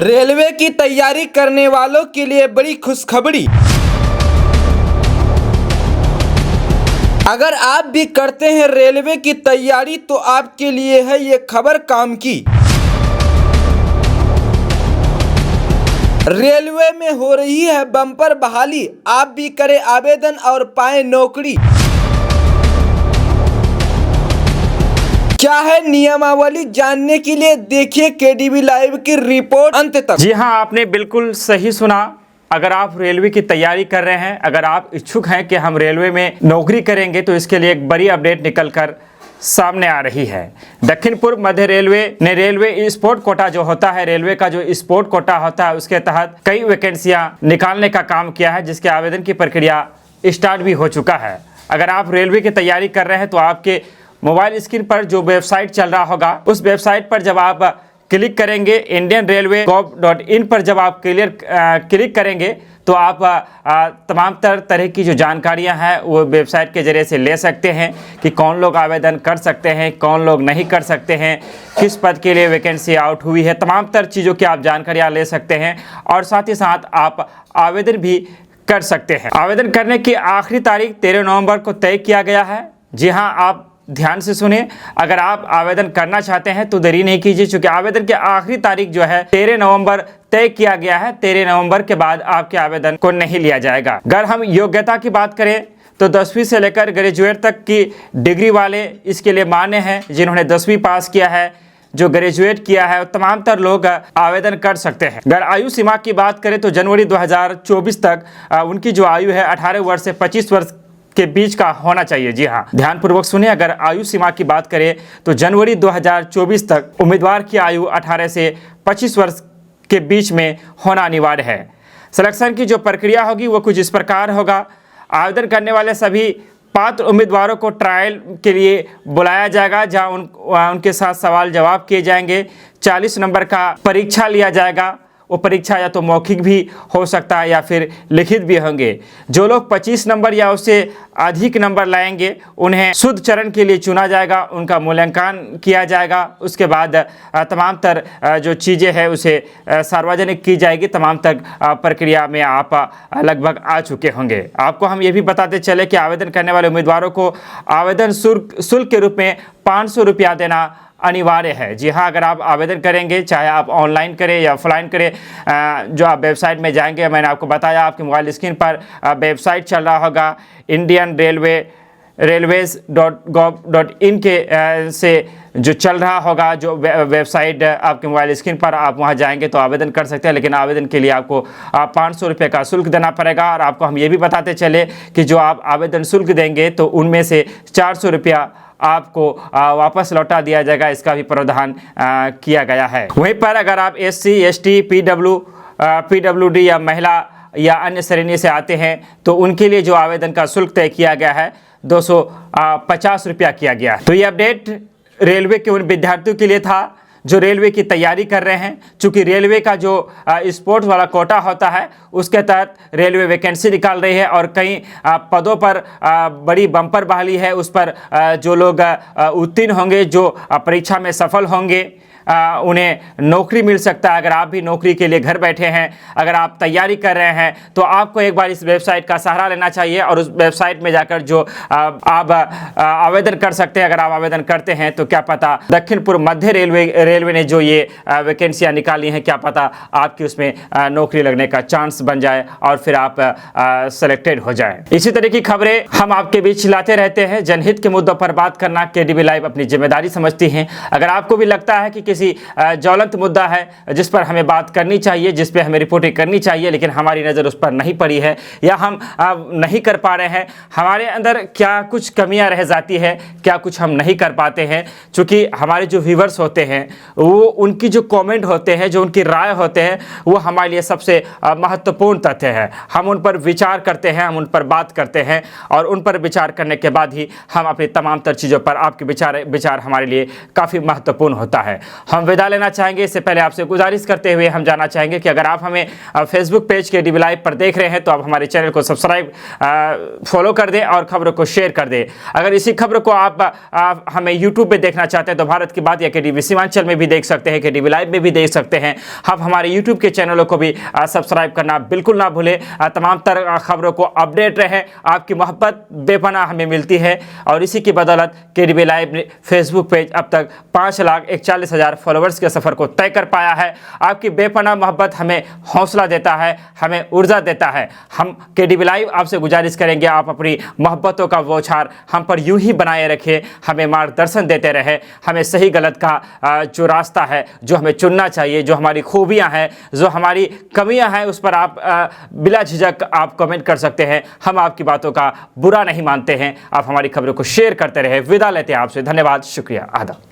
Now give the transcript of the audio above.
Railway की तैयारी करने वालों के लिए बड़ी खुशखबरी। अगर आप भी करते हैं रेलवे की तैयारी तो आपके लिए है ये खबर काम की। रेलवे में हो रही है बम्पर बहाली, आप भी करें आवेदन और पाएं नौकरी। क्या है नियमावली, जानने के लिए देखिए केडीबी लाइव की रिपोर्ट अंत तक। जी हां, आपने बिल्कुल सही सुना। अगर आप रेलवे की तैयारी कर रहे हैं, अगर आप इच्छुक हैं कि हम रेलवे में नौकरी करेंगे, तो इसके लिए एक बड़ी अपडेट निकलकर सामने आ रही है। दक्षिण पूर्व मध्य रेलवे ने रेलवे स्पोर्ट कोटा जो होता है, रेलवे का जो स्पोर्ट कोटा होता है, उसके तहत कई वैकेंसियां निकालने का काम किया है, जिसके आवेदन की प्रक्रिया स्टार्ट भी हो चुका है। अगर आप रेलवे की तैयारी कर रहे हैं तो आपके मोबाइल स्क्रीन पर जो वेबसाइट चल रहा होगा, उस वेबसाइट पर जब आप क्लिक करेंगे, indianrailway.gov.in पर जब आप क्लिक करेंगे तो आप तमाम तरह की जो जानकारियां हैं वो वेबसाइट के ज़रिए से ले सकते हैं कि कौन लोग आवेदन कर सकते हैं, कौन लोग नहीं कर सकते हैं, किस पद के लिए वैकेंसी आउट हुई है, तमाम तरह चीज़ों की आप जानकारियाँ ले सकते हैं और साथ ही साथ आप आवेदन भी कर सकते हैं। आवेदन करने की आखिरी तारीख 13 नवंबर को तय किया गया है। जी हाँ, आप ध्यान से सुने। अगर आप आवेदन करना चाहते हैं तो देरी नहीं कीजिए, क्योंकि आवेदन की आखिरी तारीख जो है 13 नवंबर तय किया गया है। 13 नवंबर के बाद आपके आवेदन को नहीं लिया जाएगा। अगर हम योग्यता की बात करें तो 10वीं से लेकर ग्रेजुएट तक की डिग्री वाले इसके लिए मान्य हैं। जिन्होंने 10वीं पास किया है, जो ग्रेजुएट किया है, तमाम तर लोग आवेदन कर सकते हैं। अगर आयु सीमा की बात करें तो जनवरी 2024 तक उनकी जो आयु है 18 वर्ष से 25 वर्ष के बीच का होना चाहिए। जी हाँ, ध्यानपूर्वक सुनिए। अगर आयु सीमा की बात करें तो जनवरी 2024 तक उम्मीदवार की आयु 18 से 25 वर्ष के बीच में होना अनिवार्य है। सिलेक्शन की जो प्रक्रिया होगी वो कुछ इस प्रकार होगा। आवेदन करने वाले सभी पात्र उम्मीदवारों को ट्रायल के लिए बुलाया जाएगा, जहां उनके साथ सवाल जवाब किए जाएंगे। 40 नंबर का परीक्षा लिया जाएगा। वो परीक्षा या तो मौखिक भी हो सकता है या फिर लिखित भी होंगे। जो लोग 25 नंबर या उससे अधिक नंबर लाएंगे उन्हें शुद्ध चरण के लिए चुना जाएगा, उनका मूल्यांकन किया जाएगा। उसके बाद तमाम तर जो चीज़ें हैं उसे सार्वजनिक की जाएगी। तमाम तक प्रक्रिया में आप लगभग आ चुके होंगे। आपको हम ये भी बताते चले कि आवेदन करने वाले उम्मीदवारों को आवेदन शुल्क के रूप में 500 रुपया देना अनिवार्य है। जी हाँ, अगर आप आवेदन करेंगे, चाहे आप ऑनलाइन करें या ऑफलाइन करें, जो आप वेबसाइट में जाएंगे, मैंने आपको बताया आपके मोबाइल स्क्रीन पर वेबसाइट चल रहा होगा indianrailways.gov.in के से जो चल रहा होगा, जो वेबसाइट आपके मोबाइल स्क्रीन पर, आप वहां जाएंगे तो आवेदन कर सकते हैं। लेकिन आवेदन के लिए आपको 500 रुपये का शुल्क देना पड़ेगा। और आपको हम ये भी बताते चले कि जो आप आवेदन शुल्क देंगे तो उनमें से 400 रुपया आपको वापस लौटा दिया जाएगा। इसका भी प्रावधान किया गया है। वहीं पर अगर आप SC, ST, PWD या महिला या अन्य श्रेणी से आते हैं तो उनके लिए जो आवेदन का शुल्क तय किया गया है 250 रुपया किया गया है। तो ये अपडेट रेलवे के उन विद्यार्थियों के लिए था जो रेलवे की तैयारी कर रहे हैं। चूँकि रेलवे का जो स्पोर्ट्स वाला कोटा होता है उसके तहत रेलवे वैकेंसी निकाल रही है और कई पदों पर बड़ी बम्पर बहाली है। उस पर जो लोग उत्तीर्ण होंगे, जो परीक्षा में सफल होंगे, उन्हें नौकरी मिल सकता है। अगर आप भी नौकरी के लिए घर बैठे हैं, अगर आप तैयारी कर रहे हैं तो आपको एक बार इस वेबसाइट का सहारा लेना चाहिए और उस वेबसाइट में जाकर जो आप आवेदन कर सकते हैं। अगर आप आवेदन करते हैं तो क्या पता दक्षिण पूर्व मध्य रेलवे ने जो ये वैकेंसियाँ निकाली हैं, क्या पता आपकी उसमें नौकरी लगने का चांस बन जाए और फिर आप सेलेक्टेड हो जाए। इसी तरह की खबरें हम आपके बीच लाते रहते हैं। जनहित के मुद्दों पर बात करना केडीबी लाइव अपनी जिम्मेदारी समझती है। अगर आपको भी लगता है कि किसी ज्वलंत मुद्दा है जिस पर हमें बात करनी चाहिए, जिस पे हमें रिपोर्टिंग करनी चाहिए, लेकिन हमारी नज़र उस पर नहीं पड़ी है या हम नहीं कर पा रहे हैं, हमारे अंदर क्या कुछ कमियां रह जाती है, क्या कुछ हम नहीं कर पाते हैं, क्योंकि हमारे जो व्यूवर्स होते हैं वो उनकी जो कमेंट होते हैं, जो उनकी राय होते हैं, वो हमारे लिए सबसे महत्वपूर्ण तथ्य है। हम उन पर विचार करते हैं, हम उन पर बात करते हैं और उन पर विचार करने के बाद ही हम अपनी तमाम तर चीज़ों पर आपके विचार हमारे लिए काफ़ी महत्वपूर्ण होता है। हम विदा लेना चाहेंगे। इससे पहले आपसे गुजारिश करते हुए हम जानना चाहेंगे कि अगर आप हमें फेसबुक पेज KDB लाइव पर देख रहे हैं तो आप हमारे चैनल को सब्सक्राइब फॉलो कर दें और खबरों को शेयर कर दें। अगर इसी खबरों को आप हमें यूट्यूब पे देखना चाहते हैं तो भारत की बात या KDB सीमांचल में भी देख सकते हैं, KDB लाइव में भी देख सकते हैं। आप हमारे यूट्यूब के चैनलों को भी सब्सक्राइब करना बिल्कुल ना भूलें। तमाम तरह खबरों को अपडेट रहें। आपकी मोहब्बत बेपनाह हमें मिलती है और इसी की बदौलत KDB लाइव ने फेसबुक पेज अब तक 5,41,000 फॉलोवर्स के सफ़र को तय कर पाया है। आपकी बेपनाह मोहब्बत हमें हौसला देता है, हमें ऊर्जा देता है। हम KDB लाइव आपसे गुजारिश करेंगे आप अपनी मोहब्बतों का बौछार हम पर यूं ही बनाए रखें, हमें मार्गदर्शन देते रहे, हमें सही गलत का जो रास्ता है, जो हमें चुनना चाहिए, जो हमारी खूबियां हैं, जो हमारी कमियां हैं, उस पर आप बिला झिझक आप कमेंट कर सकते हैं। हम आपकी बातों का बुरा नहीं मानते हैं। आप हमारी खबरों को शेयर करते रहे। विदा लेते हैं आपसे। धन्यवाद, शुक्रिया, आदाब।